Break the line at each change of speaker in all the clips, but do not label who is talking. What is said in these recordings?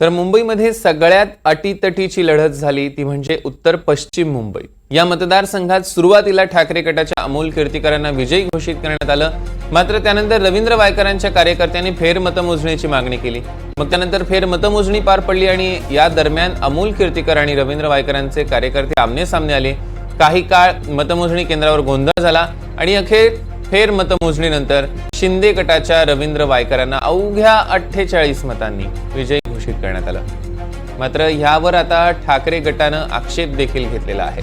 तर मुंबईमध्ये सगळ्यात अटीतटीची लढत झाली ती म्हणजे उत्तर पश्चिम मुंबई। या मतदारसंघात सुरुवातीला ठाकरे गटाच्या अमोल कीर्तीकरांना विजयी घोषित करण्यात आलं। मात्र त्यानंतर रवींद्र वायकरांच्या कार्यकर्त्यांनी फेरमतमोजणीची मागणी केली। मग त्यानंतर फेरमतमोजणी पार पडली आणि या दरम्यान अमोल कीर्तीकर आणि रवींद्र वायकरांचे कार्यकर्ते आमने-सामने आले। काही काळ मतमोजणी केंद्रावर गोंधळ झाला आणि अखेर फेरमतमोजणीनंतर शिंदे गटाच्या रवींद्र वायकरांना अवघ्या 48 मतांनी विजयी घोषित करण्यात आलं। मात्र यावर आता ठाकरे गटानं आक्षेप देखील घेतलेला आहे।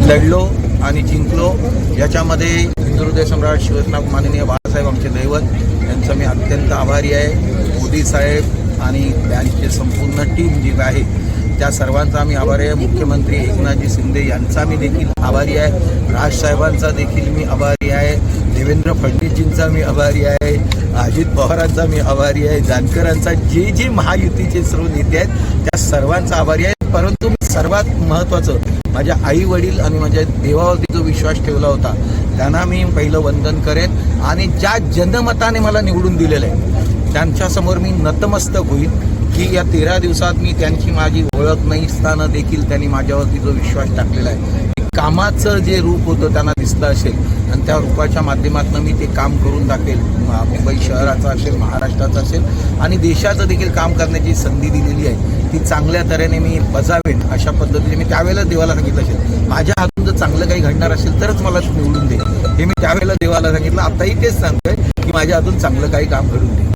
लढलो आणि जिंकलो, याच्यामध्ये हिंदू हृदय सम्राट शिवसेना माननीय बाळासाहेब आमचे दैवत यांचा मी अत्यंत आभारी आहे। मोदी साहेब आणि त्यांची संपूर्ण टीम जी आहे त्या सर्वांचा मी आभारी आहे। मुख्यमंत्री एकनाथजी शिंदे यांचा मी देखील आभारी आहे। राजसाहेबांचा देखील मी आभारी आहे। देवेंद्र फडणवीसजींचा मी आभारी आहे। अजित पवारांचा मी आभारी आहे। जानकरांचा, जे महायुतीचे सर्व नेते आहेत त्या सर्वांचा आभारी आहे। परंतु सर्वात महत्त्वाचं माझ्या आई वडील आणि माझ्या देवावरती जो विश्वास ठेवला होता त्यांना मी पहिलं वंदन करेन आणि ज्या जनमताने मला निवडून दिलेलं आहे त्यांच्यासमोर मी नतमस्तक होईल की या 13 दिवसात मी त्यांची माझी ओळख नसताना देखील त्यांनी माझ्यावरती जो विश्वास टाकलेला आहे, कामाचं जे रूप होतं त्यांना दिसलं असेल आणि त्या रूपाच्या माध्यमातून मी ते काम करून दाखवेल। मुंबई शहराचं असेल, महाराष्ट्राचं असेल आणि देशाचं देखील काम करण्याची संधी दिलेली आहे ती चांगल्या तऱ्हेने मी बजावेन अशा पद्धतीने मी त्यावेळेला देवाला सांगितलं असेल। माझ्या हातून जर चांगलं काही घडणार असेल तरच मला निवडून दे हे मी त्यावेळेला देवाला सांगितलं। आताही तेच सांगतोय की माझ्या हातून चांगलं काही काम घडून दे।